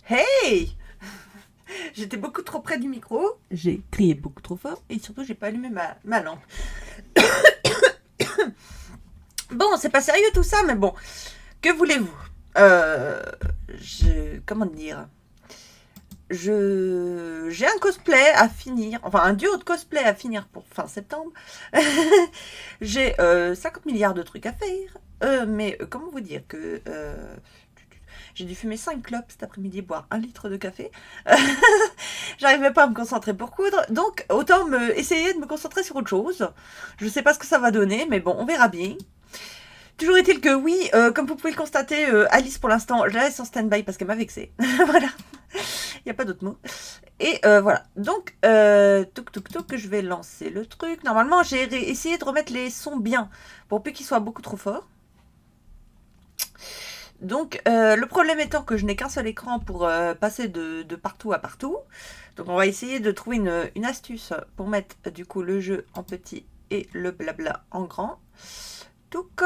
Hey! J'étais beaucoup trop près du micro, j'ai crié beaucoup trop fort et surtout j'ai pas allumé ma lampe. Bon, c'est pas sérieux tout ça, mais bon, que voulez-vous? euh, comment dire? J'ai un cosplay à finir, enfin un duo de cosplay à finir pour fin septembre. J'ai 50 milliards de trucs à faire, mais comment vous dire que j'ai dû fumer 5 clopes cet après-midi, boire 1 litre de café. J'arrivais pas à me concentrer pour coudre, donc autant essayer de me concentrer sur autre chose. Je sais pas ce que ça va donner, mais bon, on verra bien. Toujours est-il que oui, comme vous pouvez le constater, Alice pour l'instant, je la laisse en stand-by parce qu'elle m'a vexée. Voilà, il n'y a pas d'autre mot. Et voilà, donc, touk, je vais lancer le truc. Normalement, j'ai essayé de remettre les sons bien, pour plus qu'ils soient beaucoup trop forts. Donc, le problème étant que je n'ai qu'un seul écran pour passer de partout à partout. Donc, on va essayer de trouver une astuce pour mettre du coup le jeu en petit et le blabla en grand. Touk.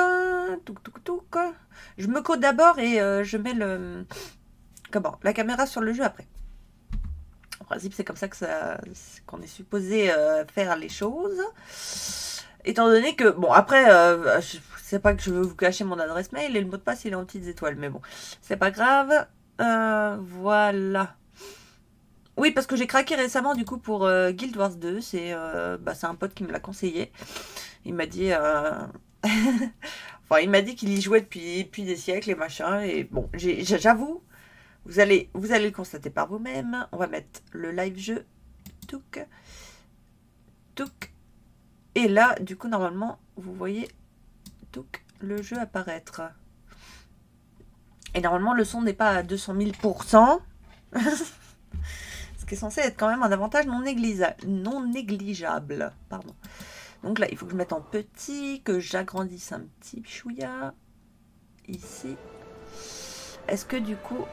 Je me code d'abord et je mets la caméra sur le jeu après. En principe, c'est comme ça qu'on est supposé faire les choses. Étant donné que, bon, après, c'est pas que je veux vous cacher mon adresse mail et le mot de passe il est en petites étoiles, mais bon, c'est pas grave. Voilà. Oui, parce que j'ai craqué récemment du coup pour Guild Wars 2. C'est un pote qui me l'a conseillé. Il m'a dit. Enfin, il m'a dit qu'il y jouait depuis des siècles et machin. Et bon, j'avoue, vous allez le constater par vous-même. On va mettre le live jeu. Touk. Touk. Et là, du coup, normalement, vous voyez touk, le jeu apparaître. Et normalement, le son n'est pas à 200 000%. Ce qui est censé être quand même un avantage non négligeable. Pardon. Donc là, il faut que je mette en petit, que j'agrandisse un petit chouïa. Ici. Est-ce que du coup,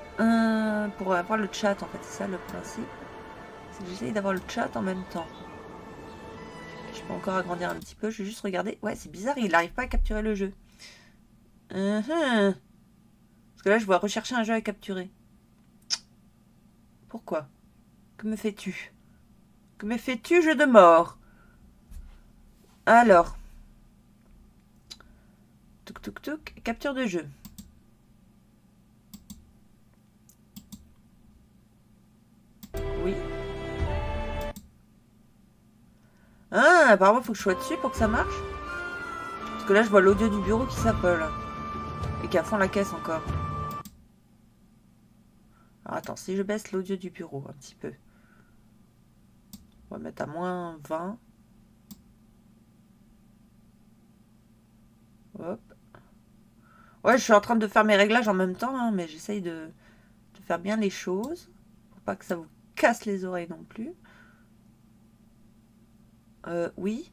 pour avoir le chat, en fait, c'est ça le principe, c'est que j'essaye d'avoir le chat en même temps. Je peux encore agrandir un petit peu, je vais juste regarder. Ouais, c'est bizarre, il n'arrive pas à capturer le jeu. Parce que là, je vois rechercher un jeu à capturer. Pourquoi? Que me fais-tu? Que me fais-tu, jeu de mort? Alors. Touk, capture de jeu. Oui. Ah, apparemment, il faut que je sois dessus pour que ça marche. Parce que là, je vois l'audio du bureau qui s'appelle. Et qui a fond la caisse encore. Alors, attends, si je baisse l'audio du bureau un petit peu. On va mettre à moins 20. Hop. Ouais, je suis en train de faire mes réglages en même temps, hein, mais j'essaye de faire bien les choses. Pour pas que ça vous casse les oreilles non plus. Oui.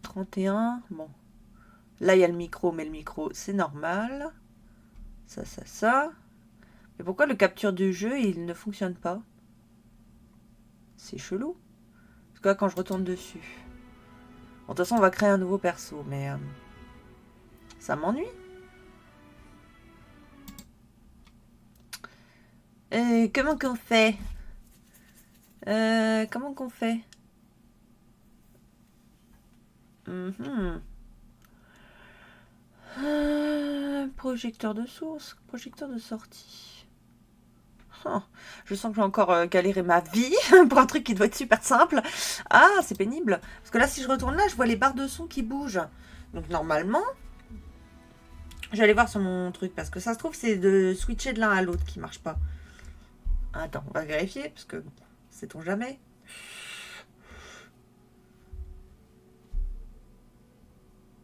31. Bon. Là, il y a le micro, mais le micro, c'est normal. Ça. Mais pourquoi le capture du jeu, il ne fonctionne pas? C'est chelou. Parce que là, quand je retourne dessus... Bon, de toute façon, on va créer un nouveau perso, mais... ça m'ennuie. Comment qu'on fait? Comment qu'on fait? Projecteur de source, projecteur de sortie. Oh, je sens que je vais encore galérer ma vie pour un truc qui doit être super simple. Ah, c'est pénible. Parce que là, si je retourne là, je vois les barres de son qui bougent. Donc normalement, je vais aller voir sur mon truc. Parce que ça se trouve, c'est de switcher de l'un à l'autre qui marche pas. Attends, on va vérifier. Parce que sait-on jamais.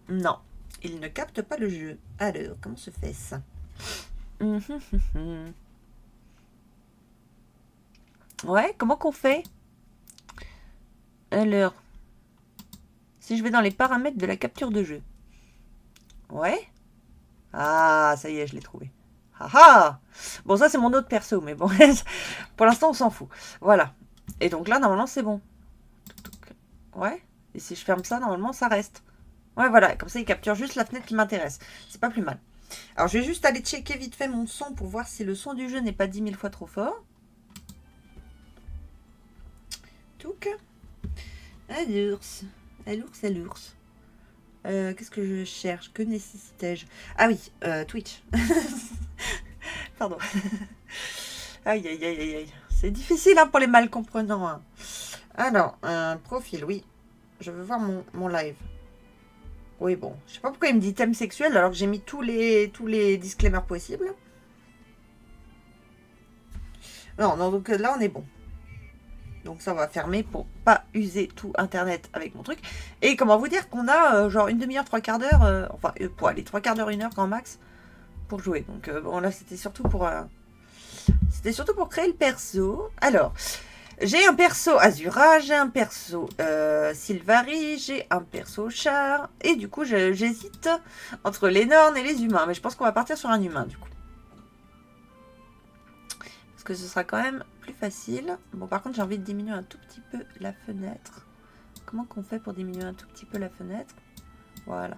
Non, il ne capte pas le jeu. Alors, comment se fait ça? Ouais, comment qu'on fait? Alors, si je vais dans les paramètres de la capture de jeu. Ouais. Ah, ça y est, je l'ai trouvé. Ah ah. Bon, ça c'est mon autre perso, mais bon, pour l'instant on s'en fout. Voilà. Et donc là, normalement, c'est bon. Ouais. Et si je ferme ça, normalement, ça reste. Ouais, voilà. Comme ça, il capture juste la fenêtre qui m'intéresse. C'est pas plus mal. Alors, je vais juste aller checker vite fait mon son pour voir si le son du jeu n'est pas 10 000 fois trop fort. Touc. À l'ours. À l'ours, à l'ours. Qu'est-ce que je cherche? Que nécessitais-je? Ah oui, Twitch. Pardon. Aïe, aïe, aïe, aïe, aïe. C'est difficile hein, pour les mal comprenants. Hein. Alors, profil, oui. Je veux voir mon live. Oui, bon. Je sais pas pourquoi il me dit thème sexuel alors que j'ai mis tous les disclaimers possibles. Non, non, donc là, on est bon. Donc ça, on va fermer pour pas user tout Internet avec mon truc. Et comment vous dire qu'on a genre une demi-heure, trois quarts d'heure, enfin, pour aller trois quarts d'heure, une heure grand max, pour jouer. Donc bon, là, c'était surtout pour créer le perso. Alors, j'ai un perso Azura, j'ai un perso Sylvari, j'ai un perso Char. Et du coup, j'hésite entre les Nornes et les humains. Mais je pense qu'on va partir sur un humain, du coup. Parce que ce sera quand même plus facile. Bon, par contre, j'ai envie de diminuer un tout petit peu la fenêtre. Comment qu'on fait pour diminuer un tout petit peu la fenêtre? Voilà.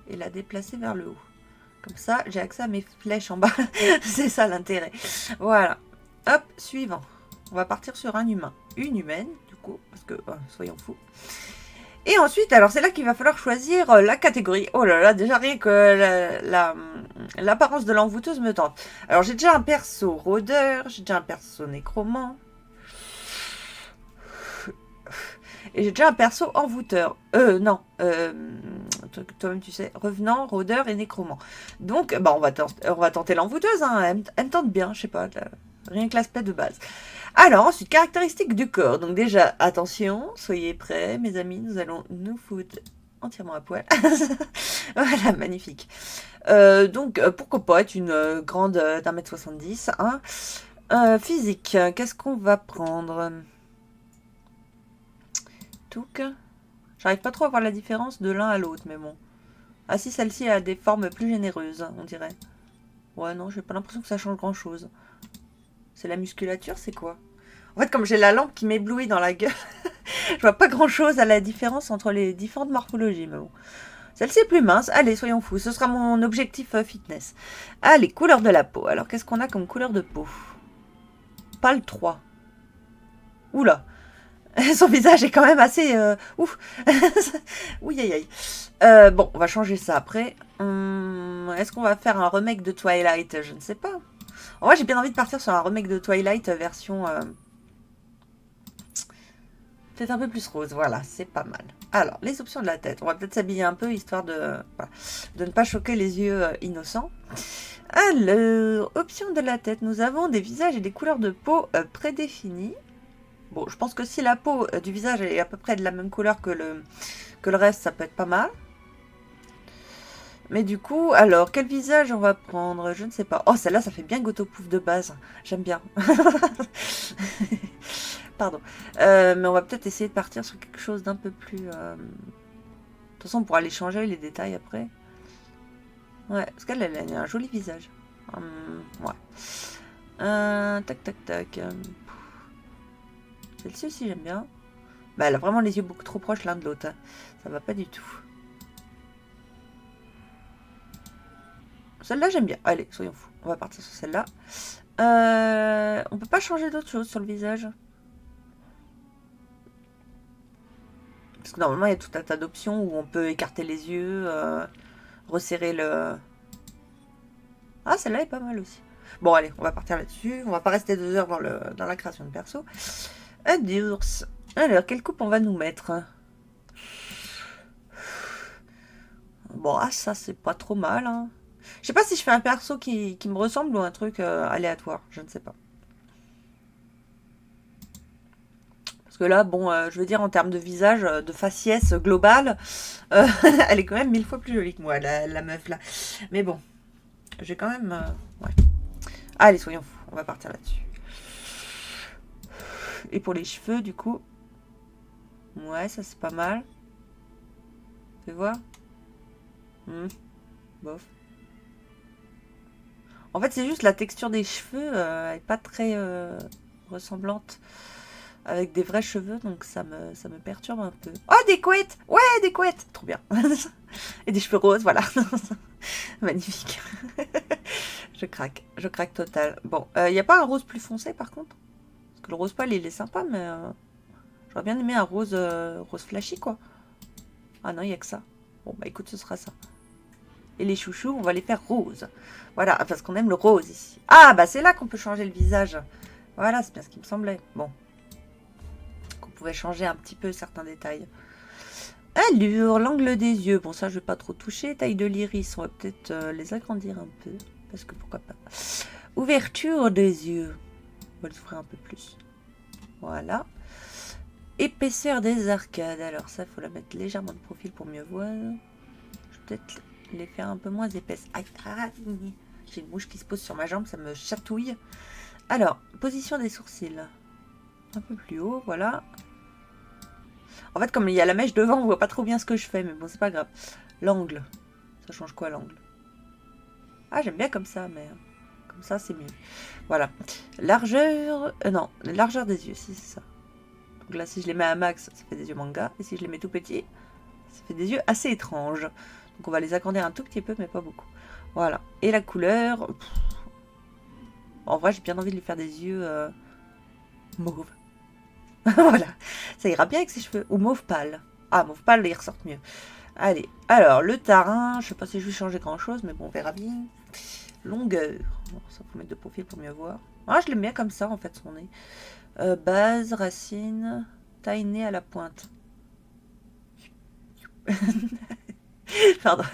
Et la déplacer vers le haut. Comme ça, j'ai accès à mes flèches en bas. C'est ça l'intérêt. Voilà. Hop, suivant. On va partir sur un humain. Une humaine, du coup, parce que, soyons fous. Et ensuite, alors c'est là qu'il va falloir choisir la catégorie. Oh là là, déjà rien que l'apparence de l'envoûteuse me tente. Alors j'ai déjà un perso rôdeur, j'ai déjà un perso nécromant. Et j'ai déjà un perso envoûteur. Non. Toi-même tu sais, revenant, rôdeur et nécromant. Donc, bah, on va tenter l'envoûteuse. Hein. Elle me tente bien, je sais pas. Rien que l'aspect de base. Alors, ensuite, caractéristiques du corps. Donc déjà, attention, soyez prêts, mes amis. Nous allons nous foutre entièrement à poil. Voilà, magnifique. Donc, pourquoi pas être une grande d'1m70. Hein. Physique, qu'est-ce qu'on va prendre? Touc. J'arrive pas trop à voir la différence de l'un à l'autre, mais bon. Ah si, celle-ci a des formes plus généreuses, on dirait. Ouais, non, j'ai pas l'impression que ça change grand-chose. C'est la musculature, c'est quoi? En fait, comme j'ai la lampe qui m'éblouit dans la gueule, je vois pas grand-chose à la différence entre les différentes morphologies, mais bon. Celle-ci est plus mince. Allez, soyons fous, ce sera mon objectif fitness. Allez, couleur de la peau. Alors, qu'est-ce qu'on a comme couleur de peau? Pas le 3. Oula. Son visage est quand même assez... ouf. Oui, aïe, aïe. Bon, on va changer ça après. Est-ce qu'on va faire un remake de Twilight? Je ne sais pas. En vrai, j'ai bien envie de partir sur un remake de Twilight version... peut-être un peu plus rose. Voilà, c'est pas mal. Alors, les options de la tête. On va peut-être s'habiller un peu, histoire de ne pas choquer les yeux innocents. Alors, options de la tête. Nous avons des visages et des couleurs de peau prédéfinies. Bon, je pense que si la peau du visage est à peu près de la même couleur que le reste, ça peut être pas mal. Mais du coup, alors, quel visage on va prendre? Je ne sais pas. Oh, celle-là, ça fait bien Gotopouf de base. J'aime bien. Pardon. Mais on va peut-être essayer de partir sur quelque chose d'un peu plus... De toute façon, on pourra aller changer les détails après. Ouais, parce qu'elle a un joli visage. Ouais. Tac, tac, tac. Celle-ci aussi, j'aime bien. Bah, elle a vraiment les yeux beaucoup trop proches l'un de l'autre. Hein. Ça va pas du tout. Celle-là, j'aime bien. Allez, soyons fous. On va partir sur celle-là. On peut pas changer d'autre chose sur le visage? Parce que normalement, il y a tout un tas d'options où on peut écarter les yeux, resserrer le... Ah, celle-là est pas mal aussi. Bon, allez, on va partir là-dessus. On va pas rester 2 heures dans la création de perso. Adios. Alors, quelle coupe on va nous mettre? Bon, ah, ça, c'est pas trop mal. Hein. Je sais pas si je fais un perso qui me ressemble ou un truc aléatoire. Je ne sais pas. Parce que là, bon, je veux dire, en termes de visage, de faciès globale, elle est quand même 1000 fois plus jolie que moi, la meuf là. Mais bon, j'ai quand même... ouais. Allez, soyons fous. On va partir là-dessus. Et pour les cheveux, du coup... Ouais, ça c'est pas mal. Fais voir. Bof. En fait, c'est juste la texture des cheveux, elle est pas très ressemblante avec des vrais cheveux, donc ça me perturbe un peu. Oh, des couettes! Ouais, des couettes! Trop bien. Et des cheveux roses, voilà. Magnifique. Je craque total. Bon, il n'y a pas un rose plus foncé par contre? Parce que le rose pâle, il est sympa, mais j'aurais bien aimé un rose, rose flashy, quoi. Ah non, il n'y a que ça. Bon, bah écoute, ce sera ça. Et les chouchous, on va les faire roses. Voilà, parce qu'on aime le rose ici. Ah, bah c'est là qu'on peut changer le visage. Voilà, c'est bien ce qui me semblait. Bon. Qu'on pouvait changer un petit peu certains détails. Allure, l'angle des yeux. Bon, ça, je vais pas trop toucher. Taille de l'iris, on va peut-être les agrandir un peu. Parce que pourquoi pas. Ouverture des yeux. On va les ouvrir un peu plus. Voilà. Épaisseur des arcades. Alors ça, il faut la mettre légèrement de profil pour mieux voir. Je vais peut-être les faire un peu moins épaisses. Aïe, j'ai une mouche qui se pose sur ma jambe, ça me chatouille. Alors, position des sourcils. Un peu plus haut, voilà. En fait, comme il y a la mèche devant, on voit pas trop bien ce que je fais, mais bon, c'est pas grave. L'angle. Ça change quoi, l'angle? Ah, j'aime bien comme ça, mais comme ça, c'est mieux. Voilà. Largeur... non, la largeur des yeux, si c'est ça. Donc là, si je les mets à max, ça fait des yeux manga. Et si je les mets tout petits, ça fait des yeux assez étranges. Donc on va les agrandir un tout petit peu, mais pas beaucoup. Voilà. Et la couleur... en vrai, j'ai bien envie de lui faire des yeux mauve. Voilà. Ça ira bien avec ses cheveux. Ou mauve pâle. Ah, mauve pâle, ils ressortent mieux. Allez. Alors, le tarin, je sais pas si je vais changer grand-chose, mais bon, on verra bien. Longueur. Bon, ça faut mettre de profil pour mieux voir. Ah, je l'aime bien comme ça, en fait, son nez. Base, racine, taille nez à la pointe. Pardon.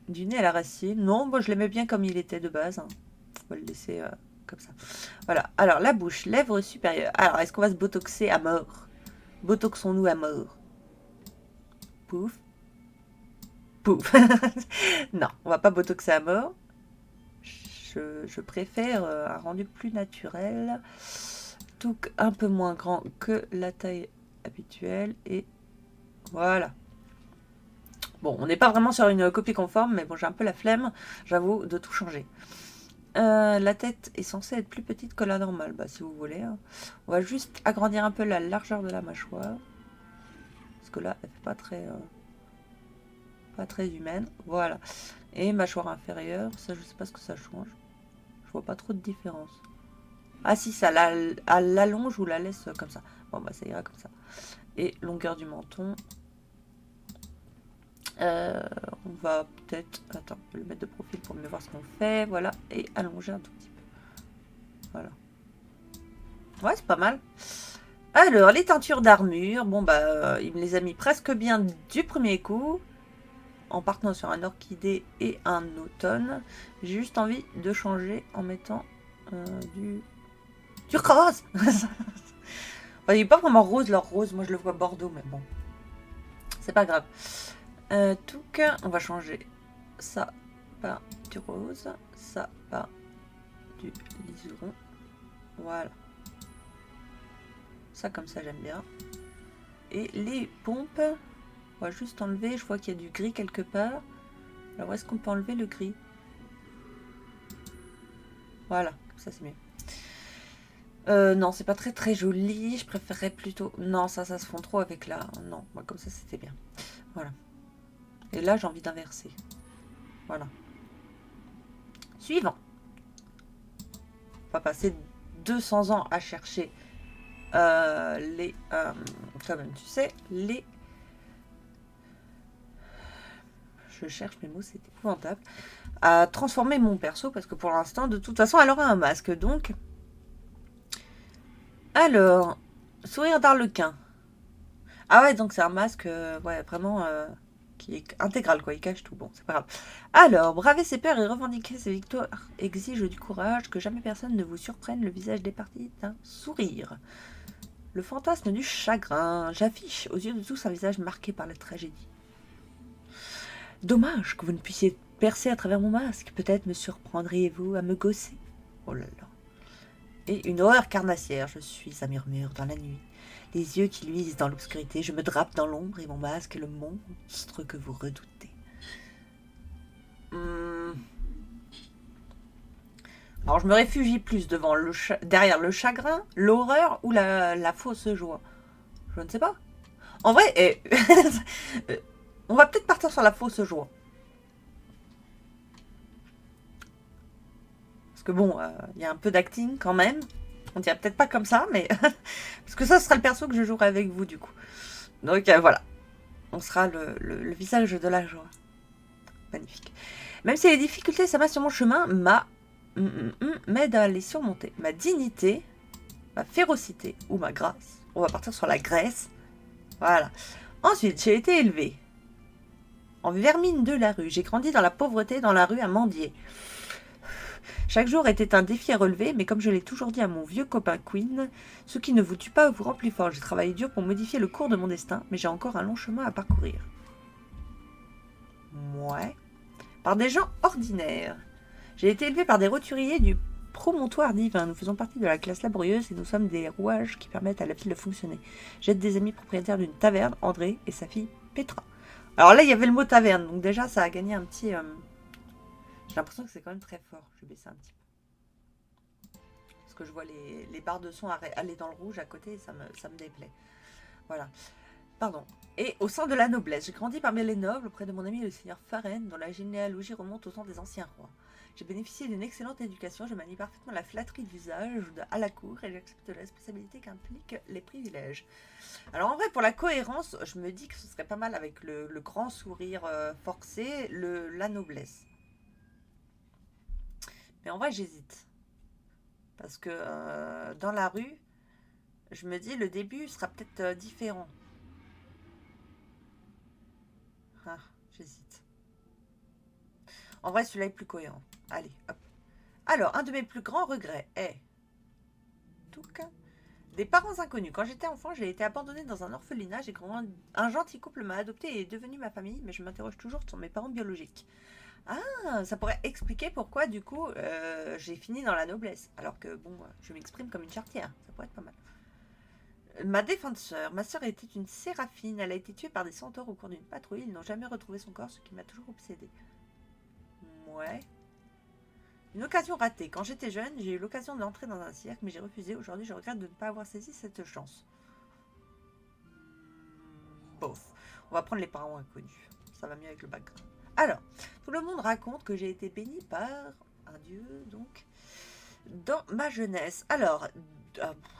Du nez à la racine. Non, moi, je l'aimais bien comme il était de base. Hein. On va le laisser... comme ça. Voilà. Alors, la bouche, lèvres supérieures. Alors, est-ce qu'on va se botoxer à mort? Botoxons-nous à mort. Pouf. Pouf. Non, on va pas botoxer à mort. Je préfère un rendu plus naturel. Tout un peu moins grand que la taille habituelle. Et voilà. Bon, on n'est pas vraiment sur une copie conforme, mais bon, j'ai un peu la flemme, j'avoue, de tout changer. La tête est censée être plus petite que la normale, bah, si vous voulez. Hein. On va juste agrandir un peu la largeur de la mâchoire. Parce que là, elle fait pas très humaine. Voilà. Et mâchoire inférieure, ça, je sais pas ce que ça change. Je vois pas trop de différence. Ah si, ça l'allonge ou la laisse comme ça. Bon, bah ça ira comme ça. Et longueur du menton. On va peut-être... Attends, je vais le mettre de profil pour mieux voir ce qu'on fait. Voilà. Et allonger un tout petit peu. Voilà. Ouais, c'est pas mal. Alors, les teintures d'armure. Bon, bah, il me les a mis presque bien du premier coup. En partant sur un orchidée et un automne. J'ai juste envie de changer en mettant du rose. Enfin, il n'est pas vraiment rose, leur rose. Moi, je le vois bordeaux, mais bon. C'est pas grave. Tout cas, on va changer ça par du rose, ça par du liseron. Voilà. Ça, comme ça, j'aime bien. Et les pompes, on va juste enlever. Je vois qu'il y a du gris quelque part. Alors, est-ce qu'on peut enlever le gris? Voilà, comme ça, c'est mieux. Non, c'est pas très joli. Je préférerais plutôt... Non, ça se fond trop avec la... Non, moi, comme ça, c'était bien. Voilà. Et là, j'ai envie d'inverser. Voilà. Suivant. On va passer 200 ans à chercher les... quand même, tu sais, les... Je cherche mes mots, c'est épouvantable. À transformer mon perso, parce que pour l'instant, de toute façon, elle aura un masque, donc... Alors, sourire d'arlequin. Ah ouais, donc c'est un masque, ouais, vraiment... qui est intégral, quoi, il cache tout, bon, c'est pas grave. Alors, braver ses peurs et revendiquer ses victoires exige du courage, que jamais personne ne vous surprenne le visage départi d'un sourire. Le fantasme du chagrin, j'affiche aux yeux de tous un visage marqué par la tragédie. Dommage que vous ne puissiez percer à travers mon masque, peut-être me surprendriez-vous à me gausser. Oh là là. Et une horreur carnassière, je suis un murmure dans la nuit. Les yeux qui luisent dans l'obscurité, je me drape dans l'ombre et mon masque est le monstre que vous redoutez. Alors, je me réfugie plus devant derrière le chagrin, l'horreur ou la fausse joie. Je ne sais pas. En vrai, on va peut-être partir sur la fausse joie. Parce que bon, il y a un peu d'acting quand même. On dirait peut-être pas comme ça, mais... Parce que ça sera le perso que je jouerai avec vous, du coup. Donc, voilà. On sera le visage de la joie. Magnifique. Même si les difficultés s'abattent sur mon chemin, m'aide à les surmonter. Ma dignité, ma férocité ou ma grâce. On va partir sur la graisse. Voilà. Ensuite, j'ai été élevée en vermine de la rue. J'ai grandi dans la pauvreté, dans la rue, à mendier. Chaque jour était un défi à relever, mais comme je l'ai toujours dit à mon vieux copain Queen, ce qui ne vous tue pas vous rend plus fort. J'ai travaillé dur pour modifier le cours de mon destin, mais j'ai encore un long chemin à parcourir. Ouais. Par des gens ordinaires. J'ai été élevé par des roturiers du promontoire divin. Nous faisons partie de la classe laborieuse et nous sommes des rouages qui permettent à la ville de fonctionner. J'aide des amis propriétaires d'une taverne, André et sa fille Petra. Alors là, il y avait le mot taverne, donc déjà, ça a gagné un petit... J'ai l'impression que c'est quand même très fort. Je vais baisser un petit peu. Parce que je vois les barres de son aller dans le rouge à côté et ça me déplaît. Voilà. Pardon. Et au sein de la noblesse, j'ai grandi parmi les nobles auprès de mon ami le seigneur Faren, dont la généalogie remonte au temps des anciens rois. J'ai bénéficié d'une excellente éducation, je manie parfaitement la flatterie d'usage à la cour et j'accepte la responsabilité qu'impliquent les privilèges. Alors en vrai, pour la cohérence, je me dis que ce serait pas mal avec le grand sourire forcé, la noblesse. Mais en vrai, j'hésite. Parce que dans la rue, je me dis le début sera peut-être différent. Ah, j'hésite. En vrai, celui-là est plus cohérent. Allez, hop. Alors, un de mes plus grands regrets est... tout cas, des parents inconnus. Quand j'étais enfant, j'ai été abandonnée dans un orphelinat. Un gentil couple m'a adoptée et est devenu ma famille, mais je m'interroge toujours sur mes parents biologiques. Ah, ça pourrait expliquer pourquoi, du coup, j'ai fini dans la noblesse. Alors que, bon, je m'exprime comme une charretière. Ça pourrait être pas mal. Ma défunte sœur. Ma sœur était une séraphine. Elle a été tuée par des centaures au cours d'une patrouille. Ils n'ont jamais retrouvé son corps, ce qui m'a toujours obsédée. Ouais. Une occasion ratée. Quand j'étais jeune, j'ai eu l'occasion d'entrer dans un cirque, mais j'ai refusé. Aujourd'hui, je regrette de ne pas avoir saisi cette chance. Bof. On va prendre les parents inconnus. Ça va mieux avec le background. Alors, tout le monde raconte que j'ai été bénie par un dieu, donc, dans ma jeunesse. Alors,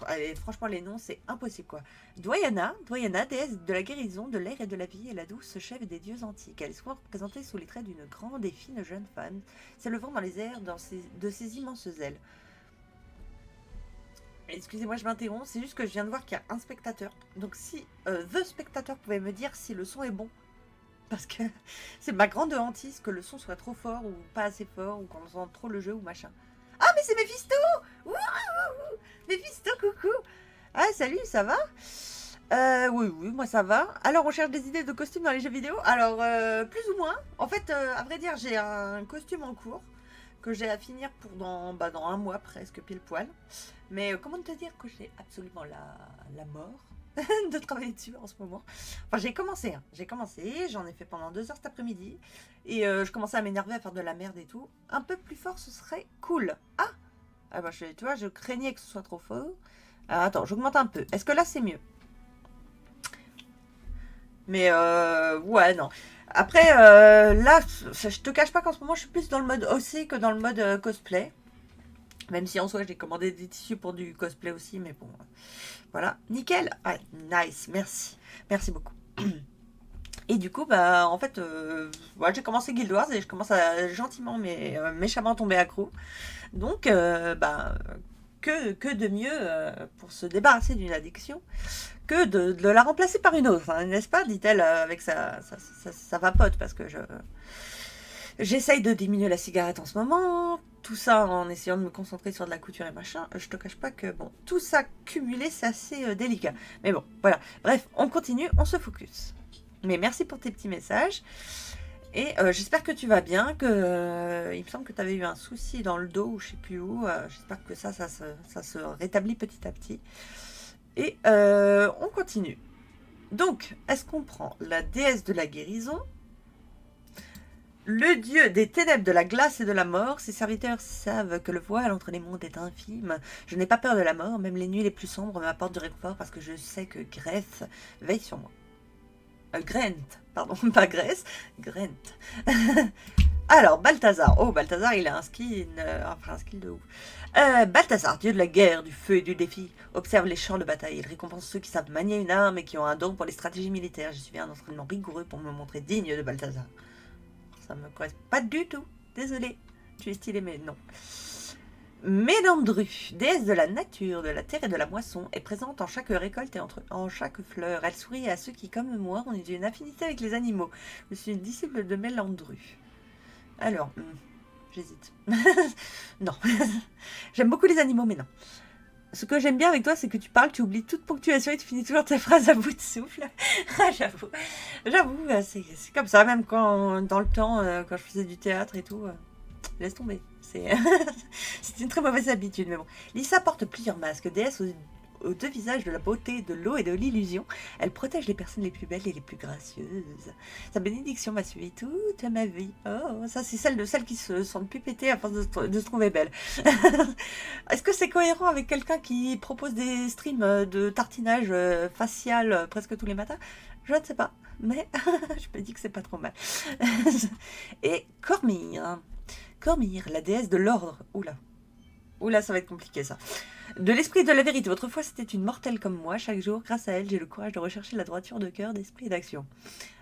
allez, franchement, les noms, c'est impossible, quoi. Doyana, déesse de la guérison, de l'air et de la vie, est la douce chef des dieux antiques. Elle est souvent représentée sous les traits d'une grande et fine jeune femme, s'élevant dans les airs de ses immenses ailes. Excusez-moi, je m'interromps, c'est juste que je viens de voir qu'il y a un spectateur. Donc si The Spectateur pouvait me dire si le son est bon, parce que c'est ma grande hantise que le son soit trop fort ou pas assez fort, ou qu'on entende trop le jeu ou machin. Ah, mais c'est Mephisto! Wouhou! Mephisto, coucou! Ah, salut, ça va? Oui, moi ça va. Alors, on cherche des idées de costumes dans les jeux vidéo. Alors, plus ou moins. En fait, à vrai dire, j'ai un costume en cours que j'ai à finir pour dans un mois presque, pile poil. Mais comment te dire que j'ai absolument la mort de travailler dessus en ce moment. Enfin, j'ai commencé, j'en ai fait pendant 2 heures cet après-midi. Et je commençais à m'énerver, à faire de la merde et tout. Un peu plus fort, ce serait cool. Ah bah, tu vois, je craignais que ce soit trop fort. Alors, attends, j'augmente un peu. Est-ce que là, c'est mieux? Mais ouais, non. Après, là, je te cache pas qu'en ce moment, je suis plus dans le mode OC que dans le mode cosplay. Même si en soi, j'ai commandé des tissus pour du cosplay aussi, mais bon, voilà. Nickel. Ouais, nice, merci. Merci beaucoup. Et du coup, bah, en fait, voilà, j'ai commencé Guild Wars et je commence à gentiment, mais méchamment tomber accro. Donc, bah, que de mieux pour se débarrasser d'une addiction que de la remplacer par une autre, hein, n'est-ce pas, dit-elle avec sa vapote, parce que j'essaye de diminuer la cigarette en ce moment, tout ça en essayant de me concentrer sur de la couture et machin. Je te cache pas que, bon, tout ça cumulé, c'est assez délicat. Mais bon, voilà. Bref, on continue, on se focus. Mais merci pour tes petits messages. Et j'espère que tu vas bien, que il me semble que tu avais eu un souci dans le dos ou je sais plus où. J'espère que ça se rétablit petit à petit. Et on continue. Donc, est-ce qu'on prend la déesse de la guérison Le dieu des ténèbres, de la glace et de la mort, ses serviteurs savent que le voile entre les mondes est infime. Je n'ai pas peur de la mort, même les nuits les plus sombres m'apportent du réconfort parce que je sais que Greth veille sur moi. Grent, pardon, pas Grèce, Grent. Alors, Balthazar. Oh, Balthazar, il a un skill, enfin un skill de ouf. Balthazar, dieu de la guerre, du feu et du défi, observe les champs de bataille. Il récompense ceux qui savent manier une arme et qui ont un don pour les stratégies militaires. J'ai suivi un entraînement rigoureux pour me montrer digne de Balthazar. Ça me correspond pas du tout. Désolée. Tu es stylé, mais non. Mélandru, déesse de la nature, de la terre et de la moisson, est présente en chaque récolte et en chaque fleur. Elle sourit à ceux qui, comme moi, ont une affinité avec les animaux. Je suis une disciple de Mélandru. Alors, j'hésite. Non. J'aime beaucoup les animaux, mais non. Ce que j'aime bien avec toi, c'est que tu parles, tu oublies toute ponctuation et tu finis toujours tes phrases à bout de souffle. J'avoue. J'avoue, c'est comme ça, même quand, dans le temps, quand je faisais du théâtre et tout. Laisse tomber. C'est une très mauvaise habitude, mais bon. Lisa porte plusieurs masques, déesse aux deux visages de la beauté, de l'eau et de l'illusion. Elle protège les personnes les plus belles et les plus gracieuses. Sa bénédiction m'a suivi toute ma vie. Oh, ça c'est celle qui se sentent pipétées à force de se trouver belle. Est-ce que c'est cohérent avec quelqu'un qui propose des streams de tartinage facial presque tous les matins? Je ne sais pas, mais je me dis que c'est pas trop mal. Et Cormire. Cormire, la déesse de l'ordre. Oula, ça va être compliqué ça. De l'esprit de la vérité. Autrefois, c'était une mortelle comme moi. Chaque jour, grâce à elle, j'ai le courage de rechercher la droiture de cœur, d'esprit et d'action.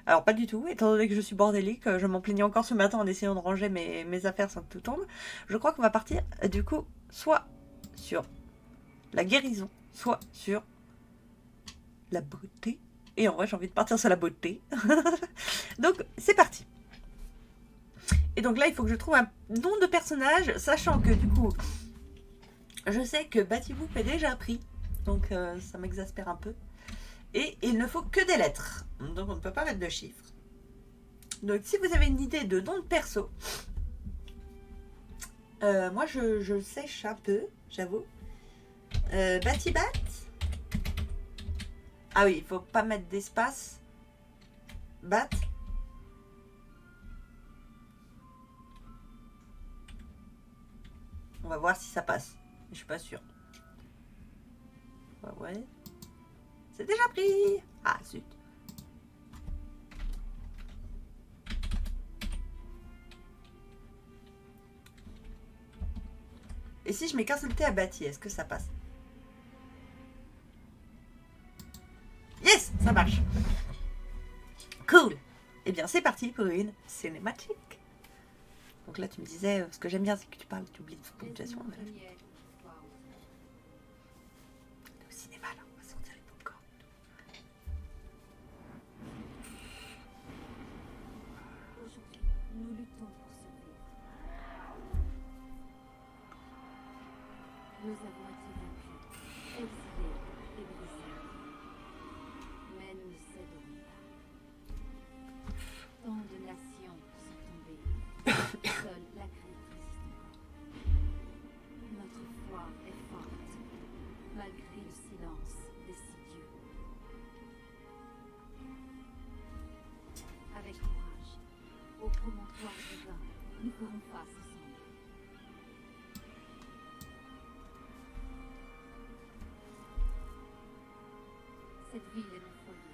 Alors, pas du tout. Étant donné que je suis bordélique, je m'en plaignais encore ce matin en essayant de ranger mes affaires sans que tout tombe. Je crois qu'on va partir, du coup, soit sur la guérison, soit sur la beauté. Et en vrai, j'ai envie de partir sur la beauté. Donc, c'est parti. Et donc là, il faut que je trouve un nom de personnage, sachant que du coup, je sais que Batiboop est déjà pris, donc ça m'exaspère un peu. Et il ne faut que des lettres, donc on ne peut pas mettre de chiffres. Donc si vous avez une idée de nom de perso, moi je sèche un peu, j'avoue. Batibat. Ah oui, il faut pas mettre d'espace. Bat. On va voir si ça passe. Je suis pas sûre. Ouais. C'est déjà pris. Ah, zut. Et si je mets qu'un seul T à Bati, est-ce que ça passe? Yes, ça marche. Cool. Eh bien, c'est parti pour une cinématique. Donc là, tu me disais, ce que j'aime bien, c'est que tu parles, tu oublies toute ponctuation. Au cinéma, là, on va sortir les popcorn. Aujourd'hui, nous luttons pour survivre. Nous avons été vaincus, exilés et brisés. Mais nous ne céderons pas. Tant de nations sont tombées. Seule la Crète résiste encore. Notre foi est forte, malgré le silence des six dieux. Avec courage, au promontoire divin, nous ferons face ensemble. Cette ville est mon foyer.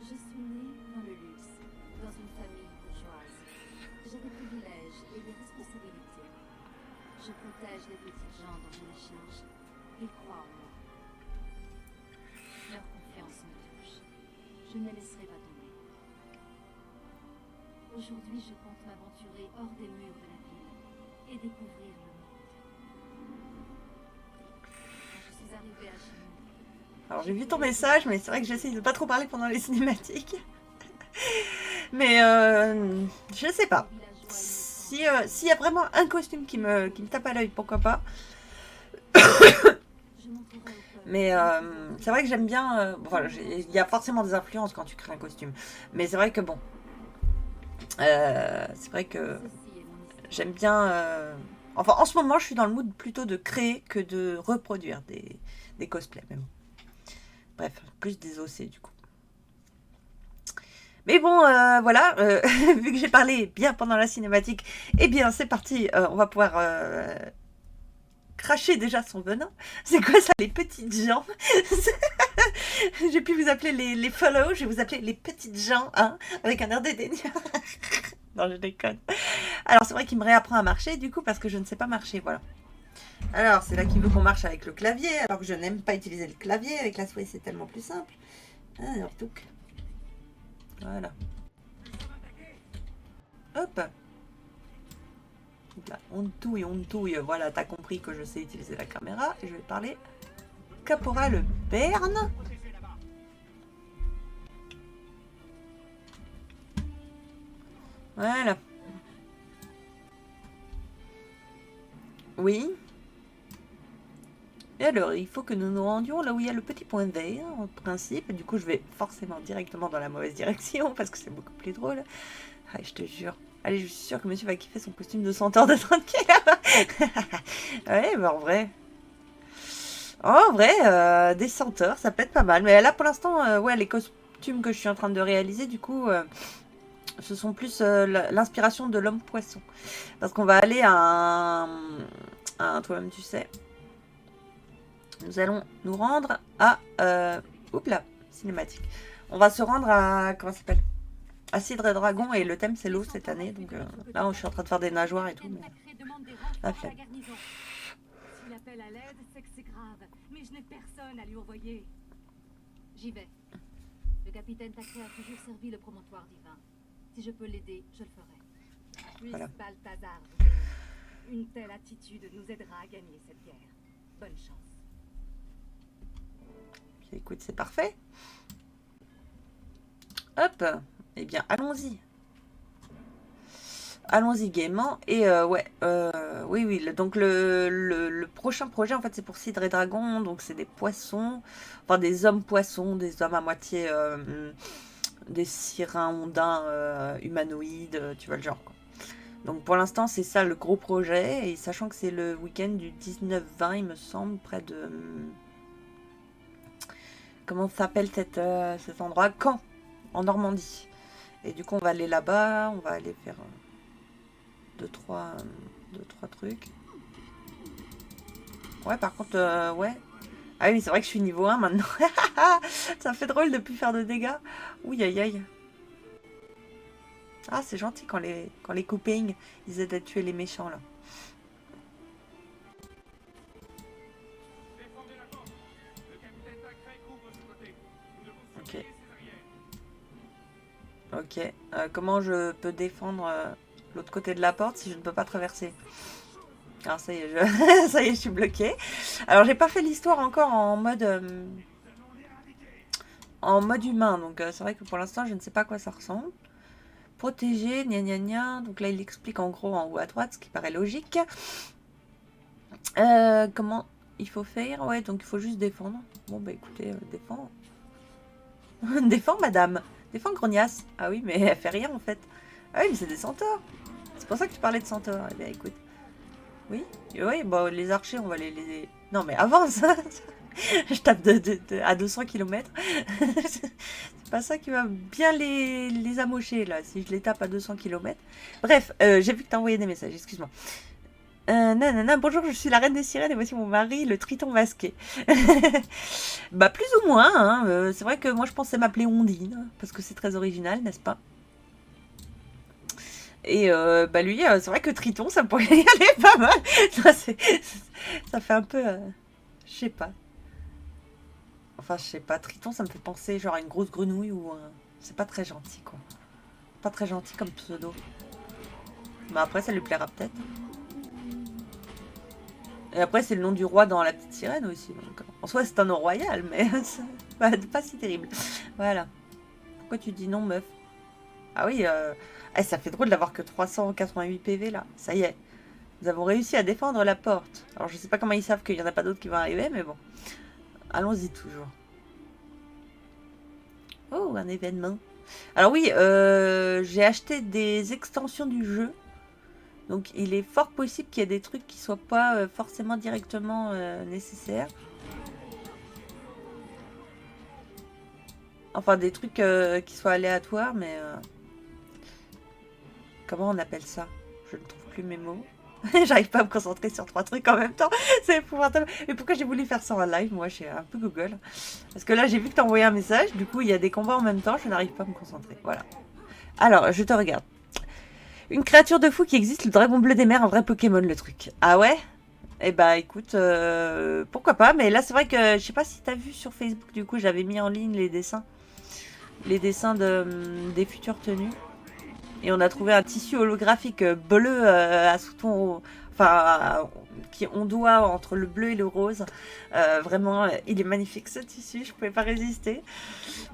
Je suis née dans le luxe, dans une famille bourgeoise. J'ai des privilèges et des responsabilités. Je protège les petits gens dans ma charge. Ils croient en moi. Leur confiance me touche. Je ne les laisserai pas tomber. Aujourd'hui, je compte m'aventurer hors des murs de la ville et découvrir le monde. Quand je suis arrivée à Chine. Alors j'ai vu ton message, mais c'est vrai que j'essaye de pas trop parler pendant les cinématiques. Mais je sais pas. S'il y a vraiment un costume qui me tape à l'œil, pourquoi pas. Mais c'est vrai que j'aime bien. Voilà, il y a forcément des influences quand tu crées un costume. Mais c'est vrai que bon. C'est vrai que j'aime bien. Enfin, en ce moment, je suis dans le mood plutôt de créer que de reproduire des cosplays. Mais bon. Bref, plus des OC du coup. Mais bon, voilà, vu que j'ai parlé bien pendant la cinématique, eh bien c'est parti, on va pouvoir cracher déjà son venin. C'est quoi ça, les petites gens? J'ai pu vous appeler les follow, je vais vous appeler les petites gens, hein, avec un air dédaigneux. Non, je déconne. Alors c'est vrai qu'il me réapprend à marcher, du coup, parce que je ne sais pas marcher, voilà. Alors c'est là qu'il veut qu'on marche avec le clavier, alors que je n'aime pas utiliser le clavier, avec la souris c'est tellement plus simple. Alors, touc. Voilà. Hop. Donc là, on touille. Voilà, t'as compris que je sais utiliser la caméra. Et je vais parler Caporal Berne. Voilà. Oui. Et alors, il faut que nous nous rendions là où il y a le petit point vert, en principe. Du coup, je vais forcément directement dans la mauvaise direction, parce que c'est beaucoup plus drôle. Ah, je te jure. Allez, je suis sûre que monsieur va kiffer son costume de centaure de tranquille. Ouais, bah en vrai. En vrai, des senteurs, ça peut être pas mal. Mais là, pour l'instant, ouais, les costumes que je suis en train de réaliser, du coup, ce sont plus l'inspiration de l'homme poisson. Parce qu'on va aller à toi-même, tu sais. Nous allons nous rendre à... oups là, cinématique. On va se rendre à... Comment ça s'appelle? À Cidre et Dragon, et le thème c'est l'eau cette année. Donc là, je suis en train de faire des nageoires et tout. Mais... La flemme. S'il appelle à l'aide, c'est que c'est grave. Mais je n'ai personne à lui envoyer. J'y vais. Le capitaine Tacré a toujours servi le promontoire divin. Si je peux l'aider, je le ferai. Puisse Voilà. Balthazar vous bénir. Une telle attitude nous aidera à gagner cette guerre. Bonne chance. Écoute, c'est parfait. Hop. Eh bien, allons-y. Allons-y gaiement. Et ouais, oui. Donc le prochain projet, en fait, c'est pour Cidre et Dragon. Donc c'est des poissons, enfin des hommes poissons, des hommes à moitié, des sirens ondins humanoïdes, tu vois le genre, quoi. Donc pour l'instant, c'est ça le gros projet. Et sachant que c'est le week-end du 19-20, il me semble, près de... Comment s'appelle cet endroit? Caen, en Normandie. Et du coup, on va aller là-bas. On va aller faire... deux, trois trucs. Ouais, par contre, ouais. Ah oui, mais c'est vrai que je suis niveau 1 maintenant. Ça fait drôle de plus faire de dégâts. Ouh, aïe, aïe. Ah, c'est gentil quand les coupings, ils aident à tuer les méchants, là. Ok. Ok. Comment je peux défendre l'autre côté de la porte si je ne peux pas traverser? Alors ça y est, ça y est, je suis bloquée. Alors j'ai pas fait l'histoire encore en mode humain, donc c'est vrai que pour l'instant je ne sais pas à quoi ça ressemble. Protéger, gna gna gna. Donc là il explique en gros en haut à droite, ce qui paraît logique. Comment il faut faire? Ouais, donc il faut juste défendre. Bon bah écoutez, défends. Défends madame. Défends grognasse. Ah oui, mais elle fait rien en fait. Ah oui, mais c'est des centaures. C'est pour ça que tu parlais de centaures. Eh bien écoute. Oui, oui, bon, les archers, on va les... Non, mais avance. Je tape à 200 km. C'est pas ça qui va bien les amocher, là, si je les tape à 200 km. Bref, j'ai vu que t'as envoyé des messages, excuse-moi. Nanana, bonjour, je suis la reine des sirènes et voici mon mari, le triton masqué. Bah, plus ou moins, hein. C'est vrai que moi, je pensais m'appeler Ondine, parce que c'est très original, n'est-ce pas? Et bah lui, c'est vrai que Triton, ça pourrait y aller pas mal. Ça fait un peu... je sais pas. Enfin, je sais pas. Triton, ça me fait penser genre à une grosse grenouille ou... c'est pas très gentil, quoi. Pas très gentil comme pseudo. Mais après, ça lui plaira peut-être. Et après, c'est le nom du roi dans La Petite Sirène aussi. Donc, en soi, c'est un nom royal, mais c'est pas si terrible. Voilà. Pourquoi tu dis non, meuf? Ah oui, ça fait drôle d'avoir que 388 PV là. Ça y est. Nous avons réussi à défendre la porte. Alors je sais pas comment ils savent qu'il n'y en a pas d'autres qui vont arriver, mais bon. Allons-y toujours. Oh, un événement. Alors oui, j'ai acheté des extensions du jeu. Donc il est fort possible qu'il y ait des trucs qui soient pas forcément directement nécessaires. Enfin, des trucs qui soient aléatoires, mais... comment on appelle ça? Je ne trouve plus mes mots. J'arrive pas à me concentrer sur 3 trucs en même temps. C'est épouvantable. Mais pourquoi j'ai voulu faire ça en live? Moi, j'ai un peu Google. Parce que là, j'ai vu que t'as envoyé un message. Du coup, il y a des combats en même temps. Je n'arrive pas à me concentrer. Voilà. Alors, je te regarde. Une créature de fou qui existe, le dragon bleu des mers, un vrai Pokémon, le truc. Ah ouais? Eh bah écoute, pourquoi pas. Mais là, c'est vrai que je sais pas si t'as vu sur Facebook. Du coup, j'avais mis en ligne les dessins. Les dessins des futures tenues. Et on a trouvé un tissu holographique bleu à sous-ton, enfin, qui ondoie entre le bleu et le rose. Vraiment, il est magnifique ce tissu, je pouvais pas résister.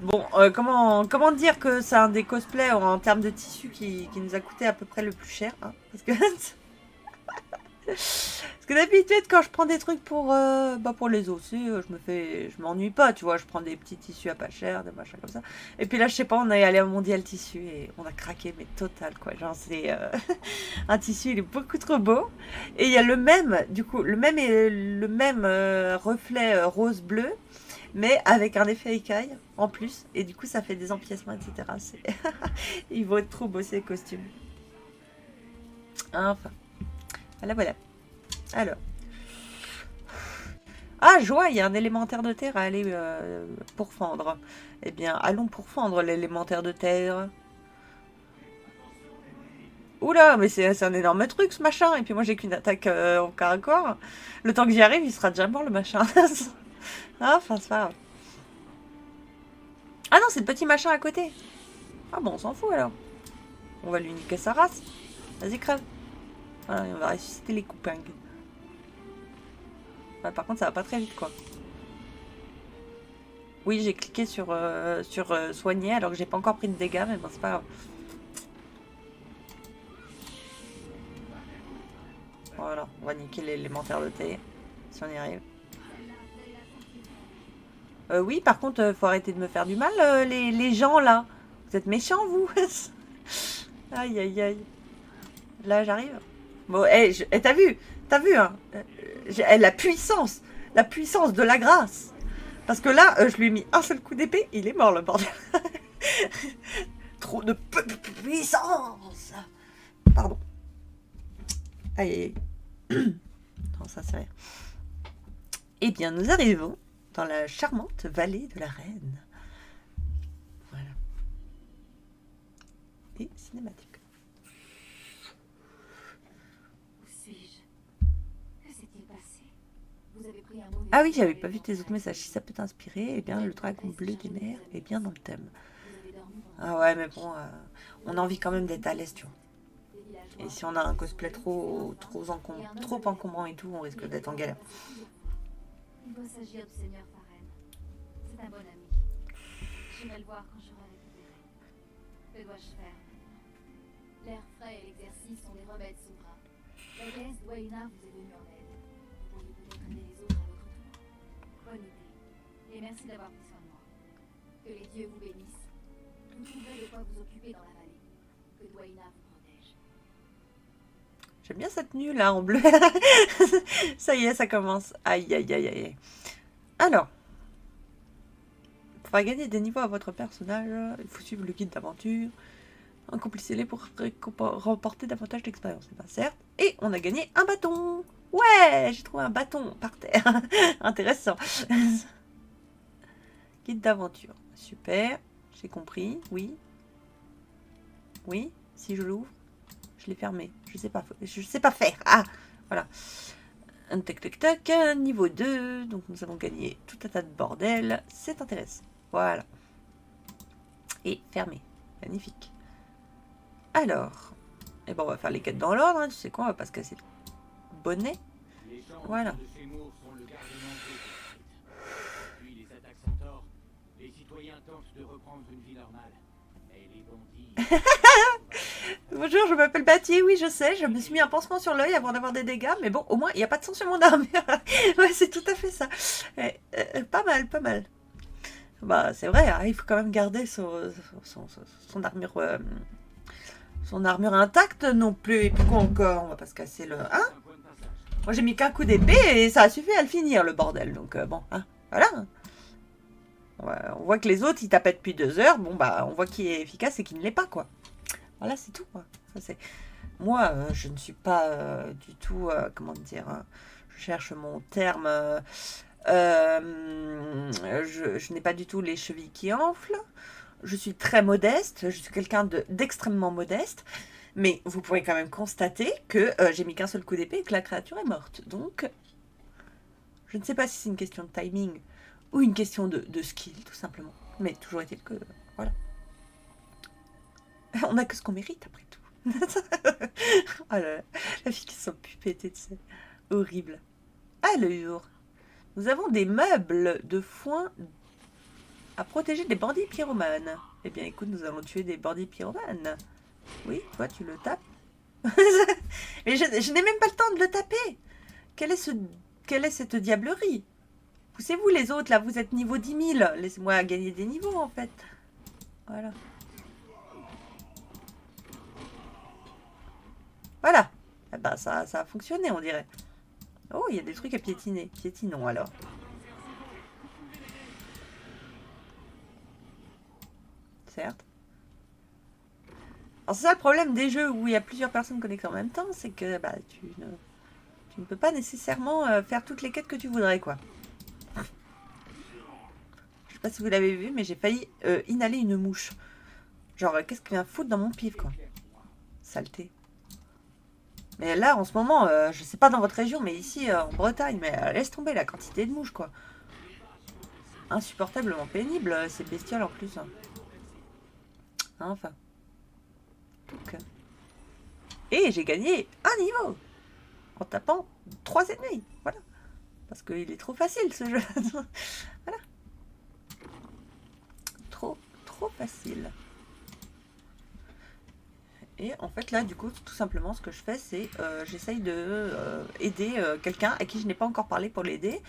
Bon, comment dire que c'est un des cosplays en termes de tissu qui nous a coûté à peu près le plus cher, hein, parce que parce que d'habitude, quand je prends des trucs pour les osser, je m'ennuie pas, tu vois. Je prends des petits tissus à pas cher, des machins comme ça. Et puis là, je sais pas, on est allé à Mondial Tissu et on a craqué, mais total, quoi. Genre, c'est un tissu, il est beaucoup trop beau. Et il y a le même, du coup, le même reflet rose-bleu, mais avec un effet écaille en plus. Et du coup, ça fait des empiècements, etc. Ils vont être trop beaux, ces costumes. Enfin. Voilà, voilà. Alors. Ah, joie, il y a un élémentaire de terre à aller pourfendre. Eh bien, allons pourfendre l'élémentaire de terre. Oula, mais c'est un énorme truc, ce machin. Et puis moi, j'ai qu'une attaque au corps à corps. Le temps que j'y arrive, il sera déjà mort, le machin. Ah, enfin, c'est pas grave. Ah non, c'est le petit machin à côté. Ah bon, on s'en fout, alors. On va lui niquer sa race. Vas-y, crève. Voilà, on va ressusciter les coupings. Ouais, par contre, ça va pas très vite, quoi. Oui, j'ai cliqué sur soigner alors que j'ai pas encore pris de dégâts, mais bon, c'est pas grave. Voilà, on va niquer l'élémentaire de thé, si on y arrive. Oui, par contre, faut arrêter de me faire du mal, les gens, là. Vous êtes méchants, vous. Aïe, aïe, aïe. Là, j'arrive. Bon, t'as vu, hein, la puissance de la grâce. Parce que là, je lui ai mis un seul coup d'épée, il est mort, le bordel. Trop de puissance. Pardon. Aïe, aïe. Non, ça c'est rien. Eh bien, nous arrivons dans la charmante vallée de la Reine. Voilà. Et cinématique. Ah oui, j'avais pas vu tes autres messages. Si ça peut t'inspirer, eh bien, le dragon bleu des mers est bien dans le thème. Ah ouais, mais bon, on a envie quand même d'être à l'aise, tu vois. Et si on a un cosplay trop encombrant et tout, on risque d'être en galère. Il doit s'agir du seigneur Faren. C'est un bon ami. J'irai le voir quand j'aurai récupéré. Que dois-je faire? L'air frais et l'exercice sont des remèdes souverains. La déesse Dwaina vous est venue en aide. Vous pourriez peut-être aider les autres à votre tour. Bonne idée. Et merci d'avoir pris soin de moi. Que les dieux vous bénissent. Vous trouverez de quoi vous occuper dans la vallée. Que Dwaina vous protège. J'aime bien cette tenue là en bleu. Ça y est, ça commence. Aïe, aïe, aïe, aïe. Alors, pour gagner des niveaux à votre personnage, il faut suivre le guide d'aventure. Accomplissez-les pour remporter davantage d'expérience. Ben, certes. Et on a gagné un bâton. Ouais, j'ai trouvé un bâton par terre. Intéressant. Guide d'aventure. Super. J'ai compris. Oui. Oui. Si je l'ouvre. Je l'ai fermé. Je sais pas faire. Ah, voilà. Un tac, niveau 2. Donc nous avons gagné tout un tas de bordel. C'est intéressant. Voilà. Et fermé. Magnifique. Alors. Eh ben on va faire les quêtes dans l'ordre. Hein. Tu sais quoi, on va pas se casser le bonnet. Voilà. Puis les attaques centaures, les citoyens tentent de reprendre une vie normale. Mais les bandits... Bonjour, je m'appelle Bâtier, oui je sais, je me suis mis un pansement sur l'œil avant d'avoir des dégâts, mais bon, au moins, il n'y a pas de sang sur mon armure. Ouais, c'est tout à fait ça. Pas mal, pas mal. Bah, c'est vrai, hein, il faut quand même garder son armure intacte non plus. Et puis quoi encore, on va pas se casser le... Hein? Moi, j'ai mis qu'un coup d'épée et ça a suffi à le finir, le bordel. Donc, bon, hein, voilà. On voit que les autres, ils tapaient depuis 2 heures. Bon, bah, on voit qui est efficace et qui ne l'est pas, quoi. Voilà, c'est tout, quoi. Ça, c'est... Moi, je ne suis pas du tout... comment dire, je cherche mon terme... je n'ai pas du tout les chevilles qui enflent. Je suis très modeste. Je suis quelqu'un d'extrêmement modeste. Mais vous pourrez quand même constater que j'ai mis qu'un seul coup d'épée et que la créature est morte. Donc, je ne sais pas si c'est une question de timing ou une question de skill, tout simplement. Mais toujours est-il que... voilà. On n'a que ce qu'on mérite, après tout. Oh là là, la fille qui se sent pupétée, tu sais. Horrible. Alors, nous avons des meubles de foin à protéger des bandits pyromanes. Eh bien, écoute, nous allons tuer des bandits pyromanes. Oui, toi, tu le tapes. Mais je n'ai même pas le temps de le taper. Quelle est cette diablerie? Poussez-vous les autres, là, vous êtes niveau 10 000. Laissez-moi gagner des niveaux, en fait. Voilà. Voilà. Eh ben, ça a fonctionné, on dirait. Oh, il y a des trucs à piétiner. Piétinons, alors. Certes. Alors, c'est ça le problème des jeux où il y a plusieurs personnes connectées en même temps, c'est que bah, tu ne peux pas nécessairement faire toutes les quêtes que tu voudrais, quoi. Je sais pas si vous l'avez vu, mais j'ai failli inhaler une mouche. Genre, qu'est-ce qu'il vient foutre dans mon pif, quoi. Saleté. Mais là, en ce moment, je sais pas dans votre région, mais ici, en Bretagne, mais laisse tomber la quantité de mouches, quoi. Insupportablement pénible, ces bestioles en plus. Hein. Enfin. Donc, et j'ai gagné un niveau en tapant 3 ennemis. Voilà. Parce qu'il est trop facile ce jeu. Voilà. Trop facile. Et en fait là du coup tout simplement ce que je fais c'est j'essaye de aider quelqu'un à qui je n'ai pas encore parlé pour l'aider.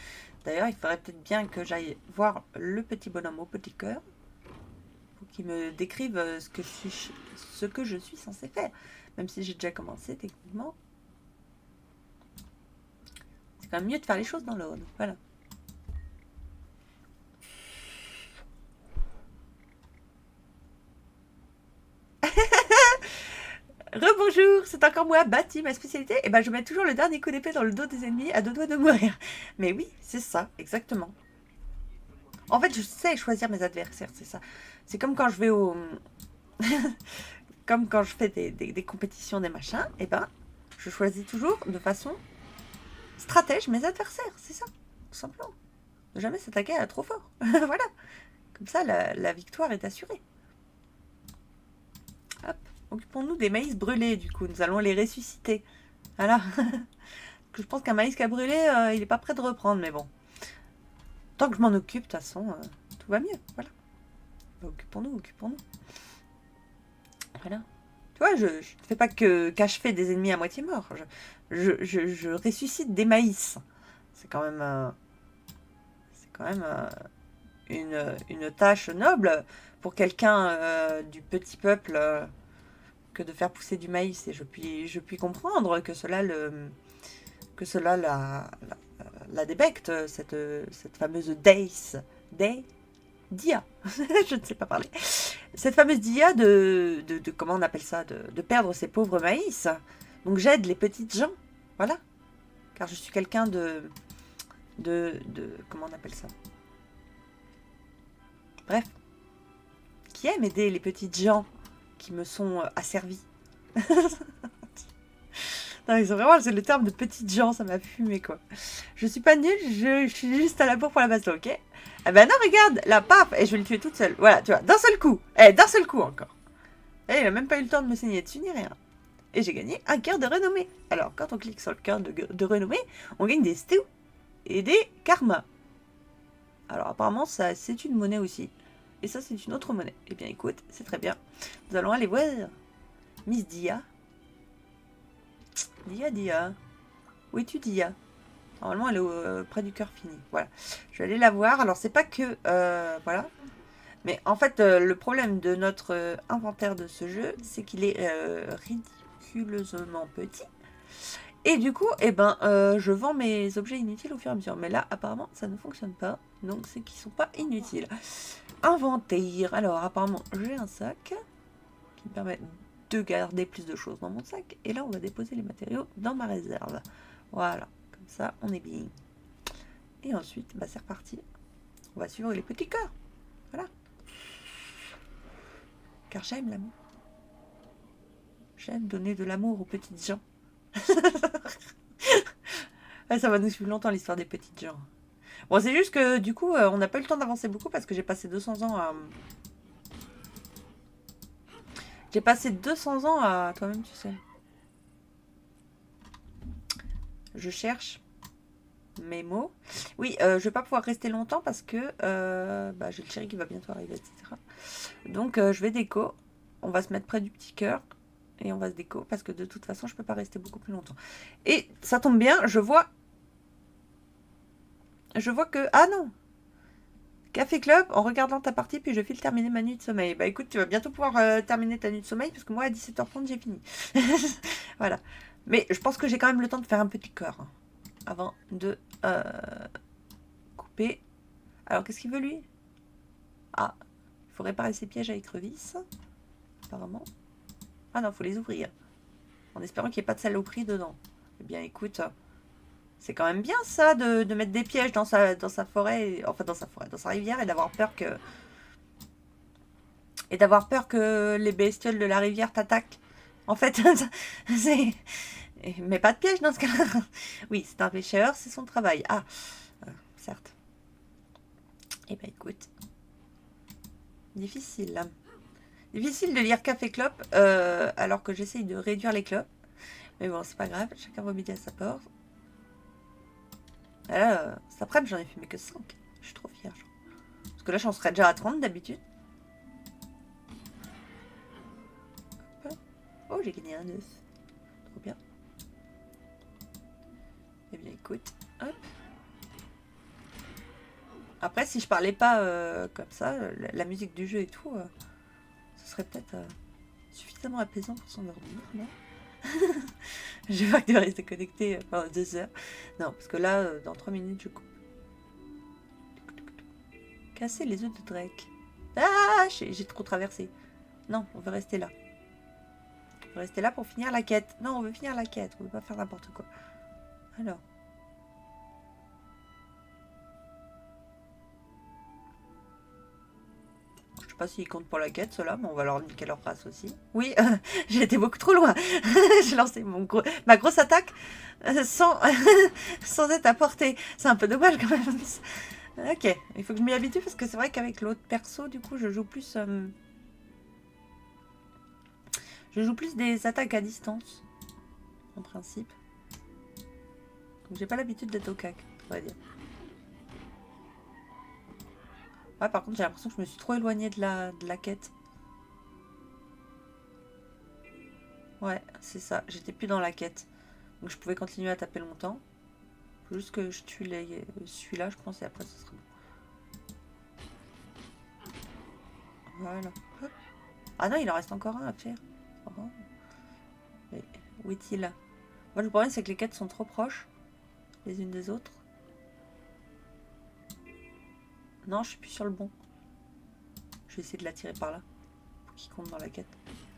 D'ailleurs il faudrait peut-être bien que j'aille voir le petit bonhomme au petit cœur pour qu'il me décrive ce que je suis censé faire. Même si j'ai déjà commencé techniquement. C'est quand même mieux de faire les choses dans l'ordre. Voilà. Rebonjour, c'est encore moi, Bati, ma spécialité. Et ben je mets toujours le dernier coup d'épée dans le dos des ennemis à 2 doigts de mourir. Mais oui, c'est ça, exactement. En fait, je sais choisir mes adversaires, c'est ça. C'est comme quand je vais au... comme quand je fais des compétitions, des machins, et ben je choisis toujours de façon stratège mes adversaires, c'est ça, tout simplement. Ne jamais s'attaquer à trop fort. Voilà. Comme ça, la victoire est assurée. Hop. Occupons-nous des maïs brûlés, du coup. Nous allons les ressusciter. Voilà. Je pense qu'un maïs qui a brûlé, il n'est pas prêt de reprendre, mais bon. Tant que je m'en occupe, de toute façon, tout va mieux. Voilà. Occupons-nous. Voilà. Tu vois, je ne fais pas qu'achever des ennemis à moitié morts. Je ressuscite des maïs. C'est quand même... une tâche noble pour quelqu'un du petit peuple que de faire pousser du maïs. Et je puis comprendre que cela la débecte, cette fameuse Dia. Je ne sais pas parler. Cette fameuse Dia de comment on appelle ça, de perdre ses pauvres maïs. Donc j'aide les petites gens. Voilà. Car je suis quelqu'un de comment on appelle ça, bref, qui aime aider les petites gens qui me sont asservis. Non, mais c'est le terme de petites gens, ça m'a fumé quoi. Je suis pas nulle, je suis juste à la bourre pour la baston, ok? Ah ben non, regarde, là, paf, et je vais le tuer toute seule. Voilà, tu vois, d'un seul coup. D'un seul coup encore. Et il a même pas eu le temps de me saigner dessus ni rien. Et j'ai gagné un cœur de renommée. Alors, quand on clique sur le cœur de renommée, on gagne des stews et des karmas. Alors, apparemment, ça, c'est une monnaie aussi. Et ça, c'est une autre monnaie. Eh bien, écoute, c'est très bien. Nous allons aller voir Miss Dia. Dia. Où es-tu, Dia? Normalement, elle est près du cœur fini. Voilà. Je vais aller la voir. Alors, c'est pas que... voilà. Mais en fait, le problème de notre inventaire de ce jeu, c'est qu'il est ridiculeusement petit. Et du coup, eh ben, je vends mes objets inutiles au fur et à mesure. Mais là, apparemment, ça ne fonctionne pas. Donc, c'est qu'ils sont pas inutiles. Inventaire. Alors, apparemment, j'ai un sac qui me permet de garder plus de choses dans mon sac. Et là, on va déposer les matériaux dans ma réserve. Voilà. Comme ça, on est bien. Et ensuite, bah, c'est reparti. On va suivre les petits cœurs. Voilà. Car j'aime l'amour. J'aime donner de l'amour aux petites gens. Ah, ça va nous suivre longtemps l'histoire des petites gens. Bon, c'est juste que du coup, on n'a pas eu le temps d'avancer beaucoup parce que j'ai passé 200 ans à... J'ai passé 200 ans à... Toi-même, tu sais. Je cherche mes mots. Oui, je vais pas pouvoir rester longtemps parce que bah, j'ai le chéri qui va bientôt arriver, etc. Donc, je vais déco. On va se mettre près du petit cœur. Et on va se déco parce que de toute façon, je peux pas rester beaucoup plus longtemps. Et ça tombe bien, je vois que... Ah non! Café Club, en regardant ta partie, puis je file terminer ma nuit de sommeil. Bah écoute, tu vas bientôt pouvoir terminer ta nuit de sommeil, parce que moi, à 17h30, j'ai fini. Voilà. Mais je pense que j'ai quand même le temps de faire un petit corps. Hein, avant de couper. Alors, qu'est-ce qu'il veut, lui? Ah, il faut réparer ses pièges avec Revis. Apparemment. Ah non, il faut les ouvrir. En espérant qu'il n'y ait pas de saloperie dedans. Eh bien, écoute... C'est quand même bien ça de mettre des pièges dans sa forêt, enfin dans sa rivière et d'avoir peur que les bestioles de la rivière t'attaquent. En fait, c'est mais pas de piège dans ce cas-là. Oui, c'est un pêcheur, c'est son travail. Ah, certes. Eh ben écoute, difficile. Difficile de lire Café Clope alors que j'essaye de réduire les clopes. Mais bon, c'est pas grave, chacun va midi à sa porte. Là, cet après-midi, j'en ai fumé que 5. Je suis trop fière. Parce que là, j'en serais déjà à 30 d'habitude. Oh, j'ai gagné un œuf. Trop bien. Eh bien, écoute. Hop. Après, si je parlais pas comme ça, la musique du jeu et tout, ce serait peut-être suffisamment apaisant pour s'endormir, non? Je vois que tu vas rester connecté pendant 2 heures. Non, parce que là, dans 3 minutes, je coupe. Casser les œufs de Drake. Ah, j'ai trop traversé. Non, on veut rester là. On veut rester là pour finir la quête. Non, on veut finir la quête. On veut pas faire n'importe quoi. Alors. Je sais pas s'ils comptent pour la quête, ceux-là, mais on va leur niquer leur race aussi. Oui, j'ai été beaucoup trop loin. J'ai lancé ma grosse attaque sans être à portée. C'est un peu dommage quand même. Ok, il faut que je m'y habitue parce que c'est vrai qu'avec l'autre perso, du coup, je joue plus des attaques à distance, en principe. Donc j'ai pas l'habitude d'être au cac, on va dire. Ouais, par contre, j'ai l'impression que je me suis trop éloignée de la quête. Ouais, c'est ça, j'étais plus dans la quête. Donc je pouvais continuer à taper longtemps. Faut juste que je tue celui-là, je pense, et après ce sera bon. Voilà. Hop. Ah non, il en reste encore un à faire. Oh. Mais où est-il? Moi, le problème, c'est que les quêtes sont trop proches les unes des autres. Non, je suis plus sur le bon. Je vais essayer de l'attirer par là. Pour qu'il compte dans la quête.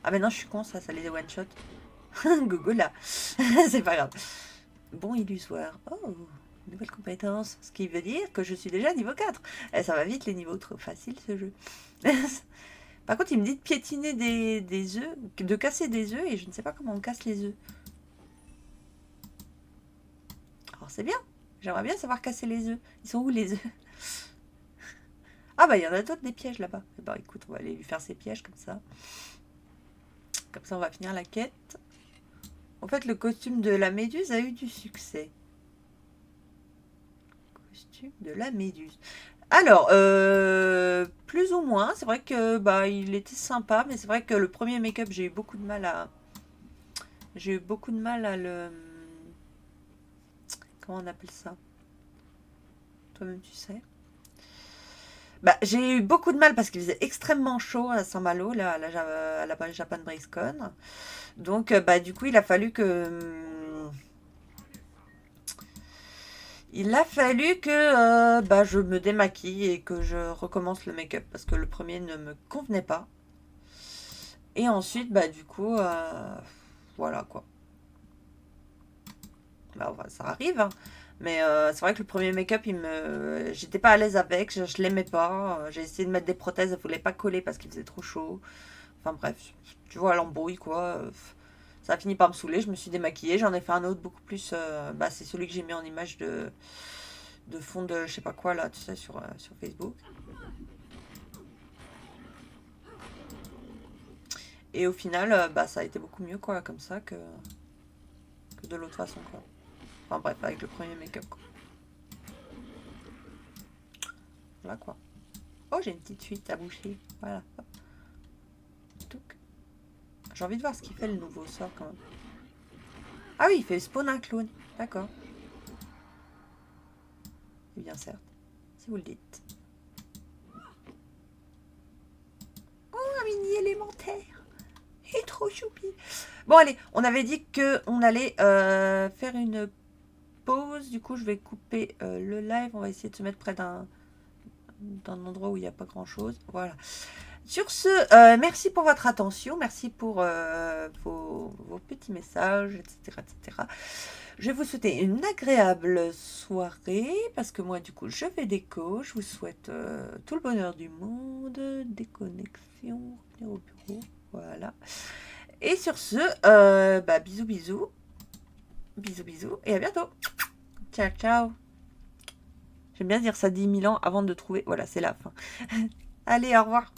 Ah mais non, je suis con, ça les one-shot. Gogo là. C'est pas grave. Bon illusoire. Oh, nouvelle compétence. Ce qui veut dire que je suis déjà niveau 4. Et ça va vite les niveaux, trop facile ce jeu. Par contre, il me dit de piétiner des œufs, de casser des œufs, et je ne sais pas comment on casse les œufs. Alors c'est bien. J'aimerais bien savoir casser les œufs. Ils sont où les œufs? Ah bah il y en a d'autres des pièges là-bas. Bah écoute, on va aller lui faire ses pièges comme ça. Comme ça on va finir la quête. En fait le costume de la méduse a eu du succès. Costume de la méduse. Alors, plus ou moins, c'est vrai que bah il était sympa, mais c'est vrai que le premier make-up j'ai eu beaucoup de mal à... J'ai eu beaucoup de mal à le... Comment on appelle ça? Toi-même tu sais. Bah, j'ai eu beaucoup de mal parce qu'il faisait extrêmement chaud à Saint-Malo, là, à la Japan BraceCon. Donc, bah, du coup, il a fallu que Il a fallu que je me démaquille et que je recommence le make-up parce que le premier ne me convenait pas. Et ensuite, du coup, voilà quoi. Enfin, ça arrive, hein. Mais c'est vrai que le premier make-up, j'étais pas à l'aise avec, je l'aimais pas. J'ai essayé de mettre des prothèses, elles voulaient pas coller parce qu'il faisait trop chaud. Enfin bref, tu vois, l'embrouille quoi. Ça a fini par me saouler, je me suis démaquillée. J'en ai fait un autre beaucoup plus. C'est celui que j'ai mis en image de fond de je sais pas quoi là, tu sais, sur Facebook. Et au final, ça a été beaucoup mieux quoi, comme ça que de l'autre façon quoi. Enfin bref, avec le premier make-up quoi. Voilà quoi. Oh, j'ai une petite fuite à boucher. Voilà. J'ai envie de voir ce qu'il fait le nouveau sort quand même. Ah oui, il fait spawn un clown. D'accord. Eh bien certes, si vous le dites. Oh, un mini élémentaire. Il est trop choupi. Bon allez, on avait dit qu'on allait faire une pause. Du coup, je vais couper le live. On va essayer de se mettre près d'un endroit où il n'y a pas grand chose. Voilà. Sur ce, merci pour votre attention, merci pour vos petits messages, etc., etc. Je vais vous souhaiter une agréable soirée, parce que moi, du coup, je vais déco. Je vous souhaite tout le bonheur du monde, des connexions, revenir au bureau, voilà. Et sur ce, bisous, bisous, bisous, bisous, et à bientôt. Ciao, ciao. J'aime bien dire ça 10 000 ans avant de trouver, voilà, c'est la fin. Allez, au revoir.